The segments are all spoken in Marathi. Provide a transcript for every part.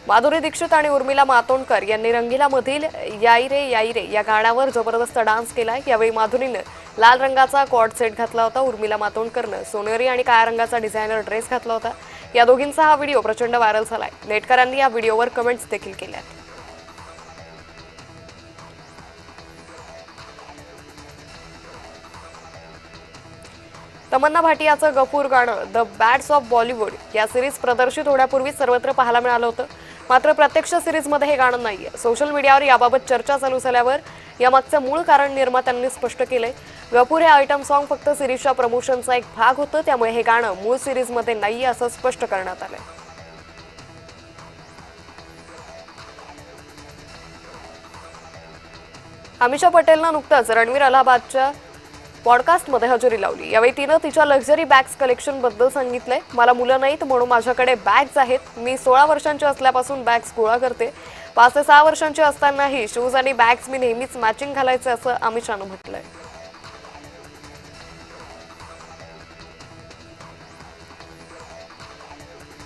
माधुरी दीक्षित आणि उर्मिला मातोंडकर यांनी रंगीलामधील याई रे या गाण्यावर जबरदस्त डान्स केलाय। यावेळी माधुरीने लाल रंगाचा कॉर्ड सेट घातला होता। उर्मिला मातोंडकरने सोनेरी आणि काळ्या रंगाचा डिझायनर ड्रेस घातला होता। या दोघींचा हा व्हिडिओ प्रचंड व्हायरल झालाय। नेटकरांनी या व्हिडिओवर कमेंट्स देखील केल्या। तमन्ना भाटियाचं गफूर गाणं द बॅड्स ऑफ बॉलिवूड या सिरीज प्रदर्शित होण्यापूर्वी सर्वत्र पाहायला मिळालं होतं। मात्र प्रत्यक्ष सिरीजमध्ये हे गाणं नाहीये। सोशल मीडियावर याबाबत चर्चा चालू झाल्यावर यामागचं मूळ कारण निर्मात्यांनी स्पष्ट केलंय। गफूर हे आयटम सॉन्ग फक्त सिरीजच्या प्रमोशनचा एक भाग होतं, त्यामुळे हे गाणं मूळ सिरीजमध्ये नाहीये असं स्पष्ट करण्यात आलंय। अमिषा पटेलनं नुकतंच रणवीर अलाहाबादच्या पॉडकास्टमध्ये हजेरी लावली। यावेळी तिनं तिच्या लक्झरी बॅग्स कलेक्शन बद्दल सांगितलंय। मला मुलं नाहीत म्हणून माझ्याकडे बॅग्स आहेत। मी 16 वर्षांची असल्यापासून बॅग्स गोळा करते। 5 ते 6 वर्षांची असतानाही शूज आणि बॅग्स मी नेहमीच मॅचिंग घालायचे असं अमिषानं म्हटलंय।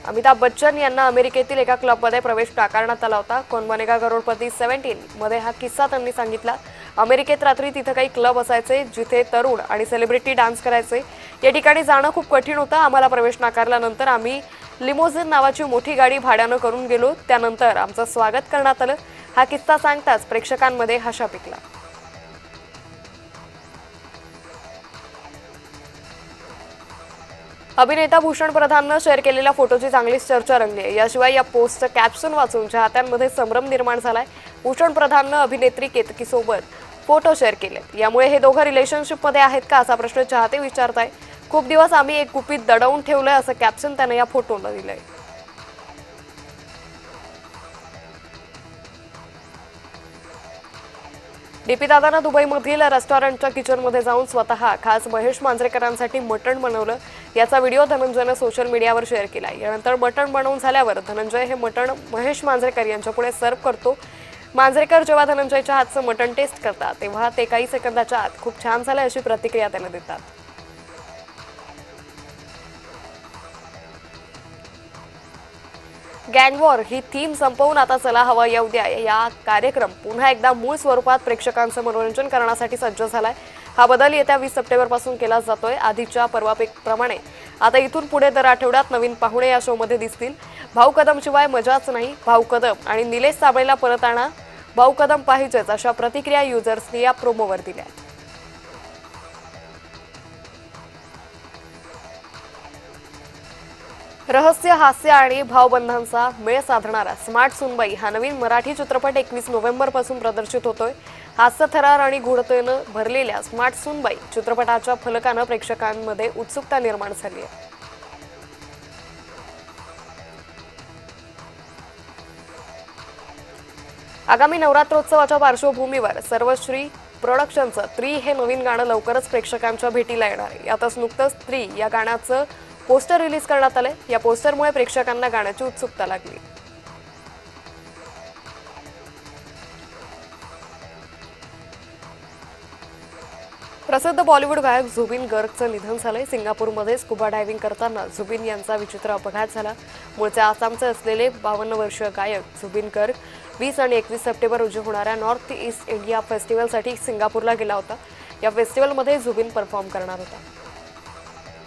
अमिताभ बच्चन यांना अमेरिकेतील एका क्लबमध्ये प्रवेश नाकारण्यात आला होता। कौन बनेगा करोडपती 17 मध्ये हा किस्सा त्यांनी सांगितला। अमेरिकेत रात्री तिथे काही क्लब असायचे जिथे तरुण आणि सेलिब्रिटी डान्स करायचे। या ठिकाणी जाणं खूप कठीण होतं। आम्हाला प्रवेश नाकारल्यानंतर आम्ही लिमोझिन नावाची मोठी गाडी भाड्यानं करून गेलो। त्यानंतर आमचं स्वागत करण्यात आलं। हा किस्सा सांगताच प्रेक्षकांमध्ये हशा पिकला। अभिनेता भूषण प्रधाननं शेअर केलेल्या फोटोची चांगलीच चर्चा रंगली आहे। याशिवाय या पोस्टचं कॅप्शन वाचून चाहत्यांमध्ये संभ्रम निर्माण झालाय। भूषण प्रधाननं अभिनेत्री केतकीसोबत फोटो शेअर केलेत। यामुळे हे दोघं रिलेशनशिपमध्ये आहेत का असा प्रश्न चाहते विचारताय। खूप दिवस आम्ही एक गुपित दडवून ठेवलंय असं कॅप्शन त्याने या फोटोला दिलंय। डीपी दादानं दुबईमधील रेस्टॉरंटच्या किचनमध्ये जाऊन स्वतः खास महेश मांजरेकरांसाठी मटण बनवलं। याचा व्हिडिओ धनंजयनं सोशल मीडियावर शेअर केला। यानंतर मटण बनवून झाल्यावर धनंजय हे मटण महेश मांजरेकर यांच्यापुढे सर्व्ह करतो। मांजरेकर जेव्हा धनंजयच्या हातचं मटण टेस्ट करतात तेव्हा ते काही सेकंदाच्या आत खूप छान झालं अशी प्रतिक्रिया त्याने देतात। गँग वॉर ही थीम संपवून आता चला हवा येऊ द्या या कार्यक्रम पुन्हा एकदा मूळ स्वरूपात प्रेक्षकांचं मनोरंजन करण्यासाठी सज्ज झालाय। हा बदल येत्या 20 सप्टेंबरपासून केला जातोय। आधीच्या पर्वाप्रमाणे आता इथून पुढे दर आठवड्यात नवीन पाहुणे या शोमध्ये दिसतील। भाऊ कदम शिवाय मजाच नाही, भाऊ कदम आणि निलेश साबळेला परत आणा, भाऊ कदम पाहिजेच अशा प्रतिक्रिया युजर्सनी या प्रोमोवर दिल्या। रहस्य, हास्य आणि भावबंधांचा मेळ साधणारा स्मार्ट सुनबाई हा नवीन मराठी चित्रपट 21 नोव्हेंबरपासून प्रदर्शित होतोय। हास्य, थरार आणि गूढतेनं भरलेल्या स्मार्ट सुनबाई चित्रपटाच्या फलकानं प्रेक्षकांमध्ये उत्सुकता निर्माण झाली आहे। आगामी नवरात्रोत्सवाच्या पार्श्वभूमीवर सर्वश्री प्रोडक्शनचं 3 हे नवीन गाणं लवकरच प्रेक्षकांच्या भेटीला येणार आहे। यातच नुकतंच 3 या गाण्याचं पोस्टर रिलीज करण्यात आले। या पोस्टरमुळे प्रेक्षकांना गाण्याची उत्सुकता लागली। प्रसिद्ध बॉलिवूड गायक जुबिन गर्गचं निधन झालंय। सिंगापूरमध्ये स्कुबा डायव्हिंग करताना जुबिन यांचा विचित्र अपघात झाला। मूळचे आसामचे असलेले 52 वर्षीय गायक जुबिन गर्ग 20 आणि 21 सप्टेंबर रोजी होणाऱ्या नॉर्थ ईस्ट इंडिया फेस्टिवलसाठी सिंगापूरला गेला होता। या फेस्टिवलमध्ये जुबिन परफॉर्म करणार होता।